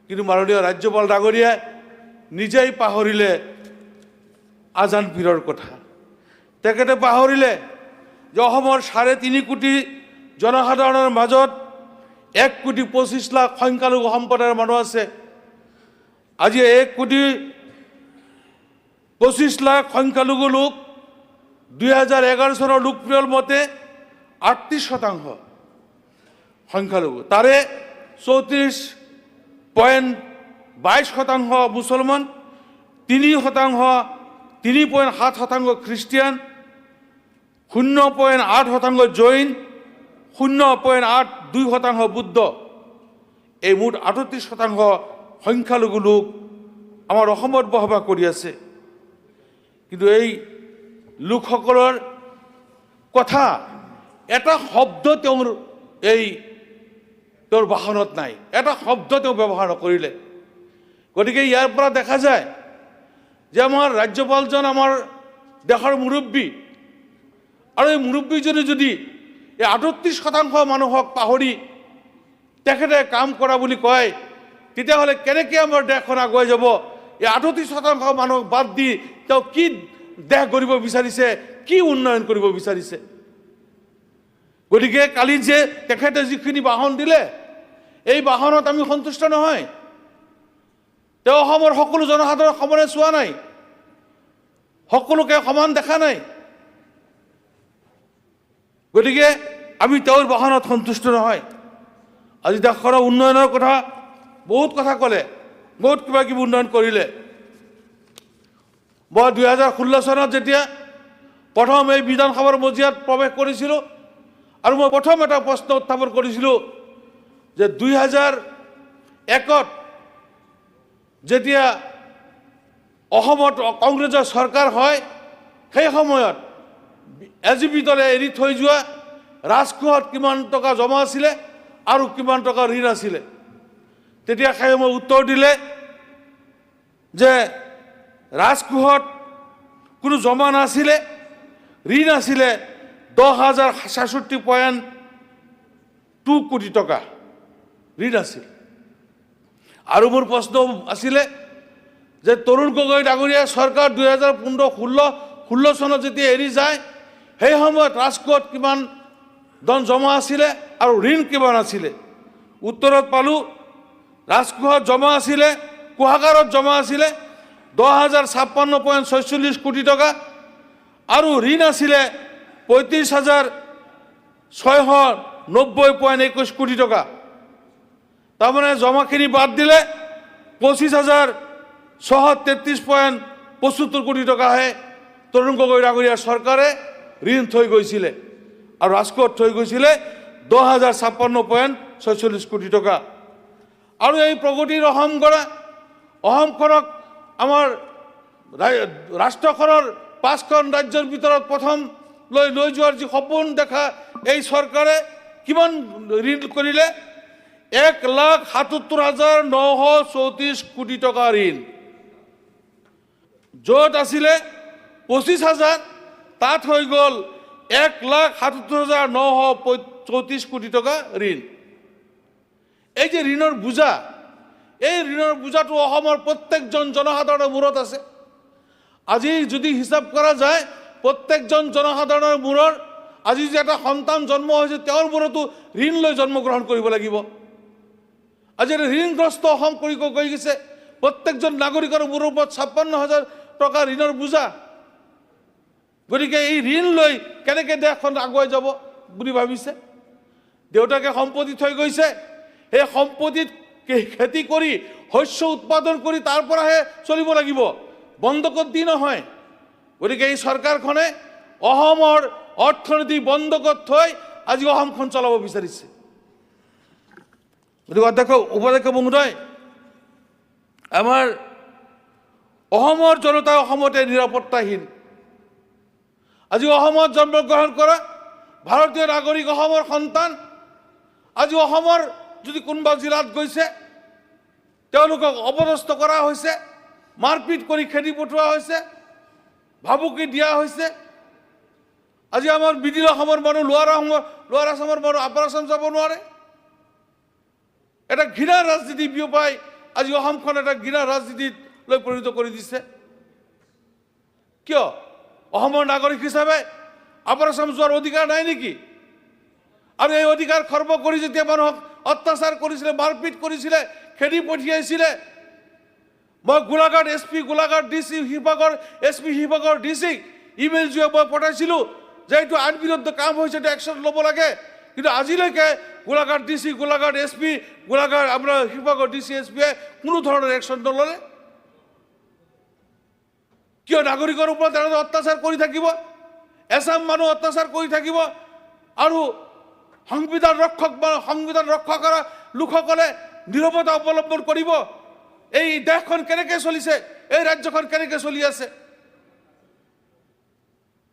কিন্তু মাননীয় ৰাজ্যপাল ডাঙৰীয়াই নিজেই পাহৰিলে আজান পীৰৰ কথা। তেখেতে পাহৰিলে যে অসমৰ 3.5 কোটি জনসাধাৰণৰ মাজত 1 কোটি 25 লাখ সংখ্যালঘু সম্প্ৰদায়ৰ মানুহ আছে। আজি 1 কোটি 25 লাখ সংখ্যালঘু লোক 2011 চনৰ লোকপ্ৰিয় মতে 38% সংখ্যালঘু, তাৰে 34.22% মুছলমান, 3.7% খ্ৰীষ্টিয়ান, 0.8% জৈন, 0.82% বুদ্ধ। এই মুঠ 38% সংখ্যালঘু লোক আমাৰ অসমত বসবাস কৰি আছে। কিন্তু এই লোকসকলৰ কথা এটা শব্দ তেওঁৰ ভাষণত নাই, এটা শব্দ তেওঁ ব্যৱহাৰ নকৰিলে। গতিকে ইয়াৰ পৰা দেখা যায় যে আমাৰ ৰাজ্যপালজন আমাৰ দেশৰ মুৰব্বী, আৰু এই মুৰব্বীজনে যদি এই 38% মানুহক পাহৰি তেখেতে কাম কৰা বুলি কয়, তেতিয়াহ'লে কেনেকৈ আমাৰ দেশখন আগুৱাই যাব? এই 38% মানুহক বাদ দি তেওঁ কি দেশ গঢ়িব বিচাৰিছে, কি উন্নয়ন কৰিব বিচাৰিছে? গতিকে কালি যে তেখেতে যিখিনি ভাষণ দিলে, এই ভাষণত আমি সন্তুষ্ট নহয়। তেওঁ অসমৰ সকলো জনসাধাৰণক সমানে চোৱা নাই, সকলোকে সমান দেখা নাই। গতিকে আমি তেওঁৰ ভাষণত সন্তুষ্ট নহয়। আজি দেশখনৰ উন্নয়নৰ কথা বহুত কথা ক'লে, বহুত কিবা কিবি উন্নয়ন কৰিলে। মই 2016 চনত যেতিয়া প্ৰথম এই বিধানসভাৰ মজিয়াত প্ৰৱেশ কৰিছিলোঁ, আৰু মই প্ৰথম এটা প্ৰশ্ন উত্থাপন কৰিছিলোঁ যে 2001ত যেতিয়া অসমত কংগ্ৰেছৰ চৰকাৰ হয়, সেই সময়ত এজিপি দলে এৰি থৈ যোৱা ৰাজকোষত কিমান টকা জমা আছিলে আৰু কিমান টকা ঋণ আছিলে। তেতিয়া সেই সময় উত্তৰ দিলে যে ৰাজকোষত কোনো জমা নাছিলে, ঋণ আছিলে 10,066.2 কোটি টকা ঋণ আছিল। আৰু মোৰ প্ৰশ্ন আছিলে যে তৰুণ গগৈ ডাঙৰীয়া চৰকাৰ 2015-16 চনত যেতিয়া এৰি যায়, সেই সময়ত ৰাজকোষত কিমান ধন জমা আছিলে আৰু ঋণ কিমান আছিলে? উত্তৰত পালোঁ ৰাজকোষত জমা আছিলে, কোষাগাৰত জমা আছিলে 10,056.46 কোটি টকা, আৰু ঋণ আছিলে 35,690.21 কোটি টকা। তাৰমানে জমাখিনি বাদ দিলে 25,633.75 কোটি টকাহে তৰুণ গগৈ ডাঙৰীয়া চৰকাৰে ঋণ থৈ গৈছিলে, আৰু ৰাজকোষত থৈ গৈছিলে 10,056.46 কোটি টকা। আৰু এই প্ৰগতিৰ অসমখনক আমাৰ ৰাষ্ট্ৰখনৰ 5খন ৰাজ্যৰ ভিতৰত প্ৰথম লৈ যোৱাৰ যি সপোন দেখা এই চৰকাৰে কিমান ঋণ কৰিলে? 1,77,934 কোটি টকা ঋণ। য'ত আছিলে 25,000, তাত হৈ গ'ল 1,77,934 কোটি টকা ঋণ। এই যে ঋণৰ বোজা, এই ঋণৰ বোজাটো অসমৰ প্ৰত্যেকজন জনসাধাৰণৰ মূৰত আছে। আজি যদি হিচাপ কৰা যায়, প্ৰত্যেকজন জনসাধাৰণৰ মূৰৰ আজি যে এটা সন্তান জন্ম হৈছে, তেওঁৰ মূৰতো ঋণ লৈ জন্মগ্ৰহণ কৰিব লাগিব। আজি এটা ঋণগ্ৰস্ত অসম কৰি গৈ গৈছে। প্ৰত্যেকজন নাগৰিকৰ মূৰৰ ওপৰত 56,000 টকা ঋণৰ বোজা। গতিকে এই ঋণ লৈ কেনেকৈ দেশখন আগুৱাই যাব বুলি ভাবিছে? দেউতাকে সম্পত্তি থৈ গৈছে, সেই সম্পত্তিত খেতি কৰি শস্য উৎপাদন কৰি তাৰ পৰাহে চলিব লাগিব, বন্ধকত দি নহয়। গতিকে এই চৰকাৰখনে অসমৰ অৰ্থনীতি বন্ধকত থৈ আজি অসমখন চলাব বিচাৰিছে। গতিকে উপাধ্যক্ষ মহোদয়, আমাৰ অসমৰ জনতা অসমতে নিৰাপত্তাহীন। আজি অসমত জন্মগ্ৰহণ কৰা ভাৰতীয় নাগৰিক, অসমৰ সন্তান, আজি অসমৰ যদি কোনোবা জিলাত গৈছে, তেওঁলোকক অপদস্থ কৰা হৈছে, মাৰপিট কৰি খেদি পঠোৱা হৈছে, ভাবুকি দিয়া হৈছে। আজি আমাৰ মিডিল অসমৰ মানুহ, লোৱাৰ আছামৰ মানুহ আপাৰ আছাম যাব নোৱাৰে। এটা ঘৃণাৰ ৰাজনীতি বিয়পাই আজি অসমখন এটা ঘৃণা ৰাজনীতিলৈ পৰিণত কৰি দিছে কিয় অসমৰ নাগৰিক হিচাপে আপাৰ আছাম যোৱাৰ অধিকাৰ নাই নেকি আৰু এই অধিকাৰ খৰ্ব কৰি যেতিয়া মানুহক অত্যাচাৰ কৰিছিলে মাৰপিট কৰিছিলে খেদি পঠিয়াইছিলে মই Golaghat SP Golaghat DC Sivasagar SP Sivasagar DC email যোগে মই পঠাইছিলোঁ যে এইটো আইন বিৰুদ্ধ কাম হৈছে এইটো একশ্যন ল'ব লাগে কিন্তু আজিলৈকে গোলাঘাট ডিচি গোলাঘাট এছপি গোলাঘাট আপোনাৰ শিৱসাগৰ ডিচি এছপিয়ে কোনো ধৰণৰ একশ্যন নল'লে কিয় নাগৰিকৰ ওপৰত এনেদৰে অত্যাচাৰ কৰি থাকিব এছাম মানুহ অত্যাচাৰ কৰি থাকিব আৰু সংবিধান ৰক্ষা কৰা লোকসকলে নীৰৱতা অৱলম্বন কৰিব এই দেশখন কেনেকৈ চলিছে এই ৰাজ্যখন কেনেকৈ চলি আছে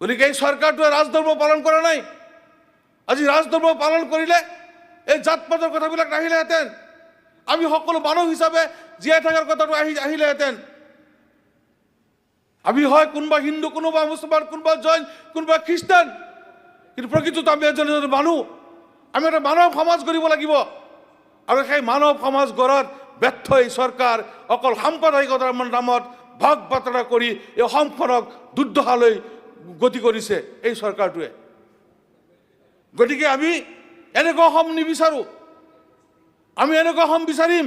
গতিকে এই চৰকাৰটোৱে ৰাজধৰ্ম পালন কৰা নাই আজি ৰাজধৰ্ম পালন কৰিলে এই জাত পাতৰ কথাবিলাক নাহিলেহেঁতেন আমি সকলো মানুহ হিচাপে জীয়াই থকাৰ কথাটো আহিলেহেঁতেন আমি হয় কোনোবা হিন্দু কোনোবা মুছলমান কোনোবা জৈন কোনোবা খ্ৰীষ্টান কিন্তু প্ৰকৃতত আমি এজন মানুহ আমি এটা মানৱ সমাজ গঢ়িব লাগিব আৰু সেই মানৱ সমাজ গঢ়াত ব্যৰ্থ এই চৰকাৰ অকল সাম্প্ৰদায়িকতাৰ নামত ভাগ বাতৰা কৰি এই অসমখনক দুৰ্দশালৈ গতি কৰিছে এই চৰকাৰটোৱে গতিকে আমি এনেকুৱা অসম নিবিচাৰোঁ আমি এনেকুৱা অসম বিচাৰিম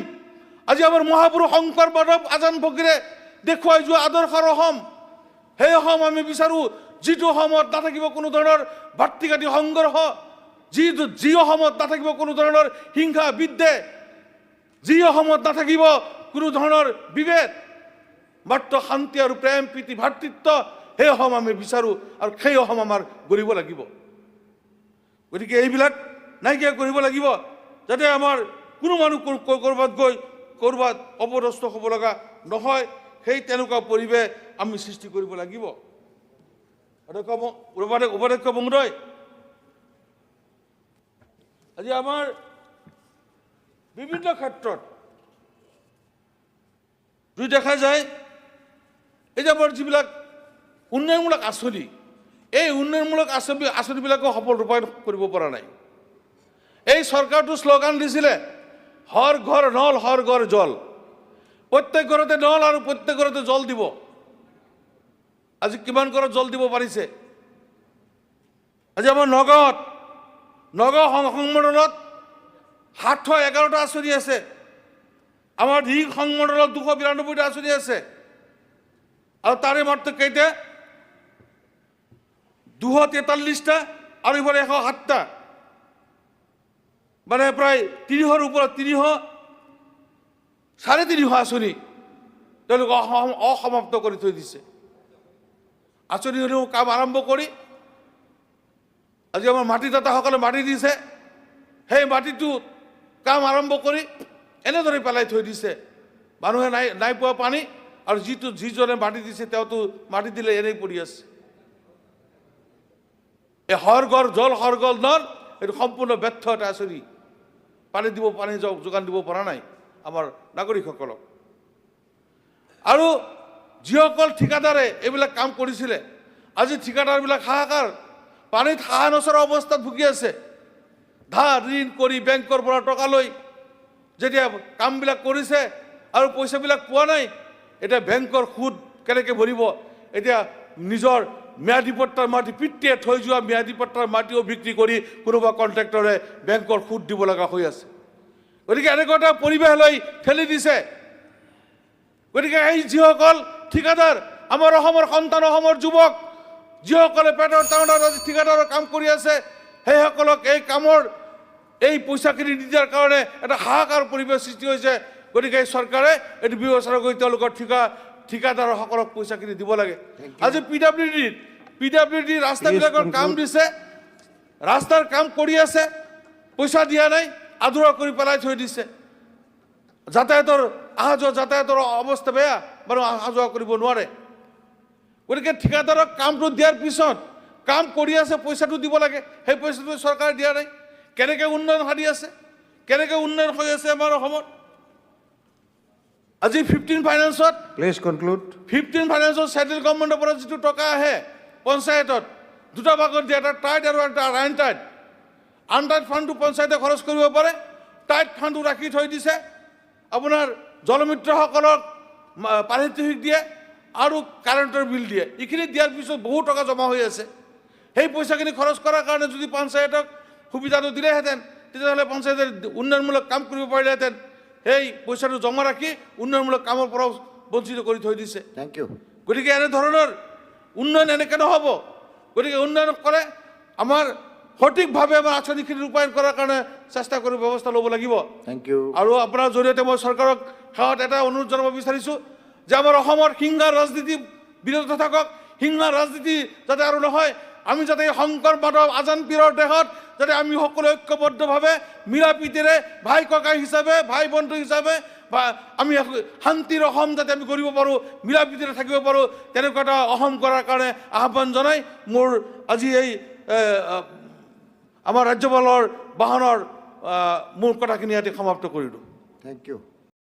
আজি আমাৰ মহাপুৰুষ শংকৰ মাধৱ আজান ফকীৰে দেখুৱাই যোৱা আদৰ্শৰ অসম সেই অসম আমি বিচাৰোঁ যিটো অসমত নাথাকিব কোনো ধৰণৰ ভাতৃঘাতী সংঘৰ্ষ যি অসমত নাথাকিব কোনো ধৰণৰ হিংসা বিদ্বেষ যি অসমত নাথাকিব কোনো ধৰণৰ বিভেদ মাত্ৰ শান্তি আৰু প্ৰেম প্ৰীতি ভাতৃত্ব সেই অসম আমি বিচাৰোঁ আৰু সেই অসম আমাৰ গঢ়িব লাগিব গতিকে এইবিলাক নাইকিয়া কৰিব লাগিব যাতে আমাৰ কোনো মানুহ ক'ৰবাত গৈ ক'ৰবাত অপদস্থ হ'ব লগা নহয় সেই তেনেকুৱা পৰিৱেশ আমি সৃষ্টি কৰিব লাগিব উপাধ্যক্ষ মহোদয় আজি আমাৰ বিভিন্ন ক্ষেত্ৰত যদি দেখা যায় এই যে আমাৰ যিবিলাক উন্নয়নমূলক আঁচনি এই উন্নয়নমূলক আঁচনিবিলাকো সফল ৰূপায়ণ কৰিব পৰা নাই এই চৰকাৰটো শ্লোগান দিছিলে হৰ ঘৰ নল হৰ ঘৰ জল প্ৰত্যেক ঘৰতে নল আৰু প্ৰত্যেক ঘৰতে জল দিব আজি কিমান ঘৰত জল দিব পাৰিছে আজি আমাৰ নগাঁও সংমণ্ডলত 711টা আঁচনি আছে আমাৰ ঢিং সংমণ্ডলত 292টা আঁচনি আছে আৰু তাৰে মাত্ৰ কেইটা 243টা আৰু ইফালে 107টা মানে প্ৰায় 300ৰ ওপৰত 300 আঁচনি তেওঁলোকে অসমাপ্ত কৰি থৈ দিছে আঁচনিসমূহ কাম আৰম্ভ কৰি আজি আমাৰ মাটিদাতাসকলে মাটি দিছে সেই মাটিটো কাম আৰম্ভ কৰি এনেদৰে পেলাই থৈ দিছে মানুহে নাই পোৱা পানী আৰু যিজনে মাটি দিছে তেওঁতো মাটি দিলে এনেই পৰি আছে এই হৰ ঘৰ জল হৰ ঘৰ নল এইটো সম্পূৰ্ণ ব্যৰ্থ এটা আঁচনি পানী যোগান দিব পৰা নাই আমাৰ নাগৰিকসকলক আৰু যিসকল ঠিকাদাৰে এইবিলাক কাম কৰিছিলে আজি ঠিকাদাৰবিলাক হাহাকাৰ পানীত হাঁহ নচৰা অৱস্থাত ভুগি আছে ধাৰ ঋণ কৰি বেংকৰ পৰা টকা লৈ যেতিয়া কামবিলাক কৰিছে আৰু পইচাবিলাক পোৱা নাই এতিয়া বেংকৰ সুদ কেনেকৈ ভৰিব এতিয়া নিজৰ ম্যাদী পট্টাৰ মাটি পিতৃয়ে থৈ যোৱা ম্যাদী পট্টাৰ মাটিও বিক্ৰী কৰি কোনোবা কণ্ট্ৰেক্টৰে বেংকৰ সুদ দিব লগা হৈ আছে গতিকে এনেকুৱা এটা পৰিৱেশলৈ ঠেলি দিছে গতিকে এই যিসকল ঠিকাদাৰ আমাৰ অসমৰ সন্তান অসমৰ যুৱক যিসকলে পেটৰ টাউনত আজি ঠিকাদাৰৰ কাম কৰি আছে সেইসকলক এই কামৰ এই পইচাখিনি নিদিয়াৰ কাৰণে এটা হাহাকাৰ পৰিৱেশ সৃষ্টি হৈছে গতিকে এই চৰকাৰে এইটো বিবেচনা কৰি তেওঁলোকৰ ঠিকাদাৰসকলক পইচাখিনি দিব লাগে আজি পিডাব্লিউডি ৰাস্তাবিলাকৰ কাম দিছে ৰাস্তাৰ কাম কৰি আছে পইচা দিয়া নাই আধৰুৱা কৰি পেলাই থৈ দিছে যাতায়াতৰ যাতায়াতৰ অৱস্থা বেয়া মানুহ অহা যোৱা কৰিব নোৱাৰে গতিকে ঠিকাদাৰক কামটো দিয়াৰ পিছত কাম কৰি আছে পইচাটো দিব লাগে সেই পইচাটো চৰকাৰে দিয়া নাই কেনেকৈ উন্নয়ন সাধি আছে কেনেকৈ উন্নয়ন হৈ আছে আমাৰ অসমত আজি 15 ফাইনেন্সত প্লিজ কনক্লুড 15 ফাইনেন্সত চেণ্ট্ৰেল গভৰ্ণমেণ্টৰ পৰা যিটো টকা আহে পঞ্চায়তত দুটা ভাগত দিয়ে এটা টাইট আৰু এটা আনটাইট আনটাইট ফাণ্ডটো পঞ্চায়তে খৰচ কৰিব পাৰে টাইট ফাণ্ডটো ৰাখি থৈ দিছে আপোনাৰ জলমিত্ৰসকলক পাৰিতোষিক দিয়ে আৰু কাৰেণ্টৰ বিল দিয়ে। এইখিনি দিয়াৰ পিছত বহু টকা জমা হৈ আছে। সেই পইচাখিনি খৰচ কৰাৰ কাৰণে যদি পঞ্চায়তক সুবিধাটো দিলেহেঁতেন, তেতিয়াহ'লে পঞ্চায়তে উন্নয়নমূলক কাম কৰিব পাৰিলেহেঁতেন। সেই পইচাটো জমা ৰাখি উন্নয়নমূলক কামৰ পৰাও বঞ্চিত কৰি থৈ দিছে। Thank you. গতিকে এনেধৰণৰ উন্নয়ন এনেকৈ নহ'ব। গতিকে উন্নয়ন কৰে আমাৰ সঠিকভাৱে আমাৰ আঁচনিখিনি ৰূপায়ণ কৰাৰ কাৰণে চেষ্টা কৰি ব্যৱস্থা ল'ব লাগিব। Thank you. আৰু আপোনাৰ জৰিয়তে মই চৰকাৰক সেৱাত এটা অনুৰোধ জনাব বিচাৰিছোঁ যে আমাৰ অসমৰ হিংসাৰ ৰাজনীতি বিৰত থাকক, হিংসাৰ ৰাজনীতি যাতে আৰু নহয়। আমি যাতে শংকৰ মাধৱ আজান পীৰৰ দেশত যাতে আমি সকলোৱে ঐক্যবদ্ধভাৱে মিলা প্ৰীতিৰে ভাই ককাই হিচাপে, ভাই বন্ধু হিচাপে বা আমি শান্তিৰ অসম যাতে আমি কৰিব পাৰোঁ, মিলা প্ৰীতিৰে থাকিব পাৰোঁ, তেনেকুৱা এটা অসম কৰাৰ কাৰণে আহ্বান জনাই মোৰ আজি এই আমাৰ ৰাজ্যপালৰ বাহনৰ মোৰ কথাখিনি ইয়াতে সমাপ্ত কৰিলোঁ। Thank you.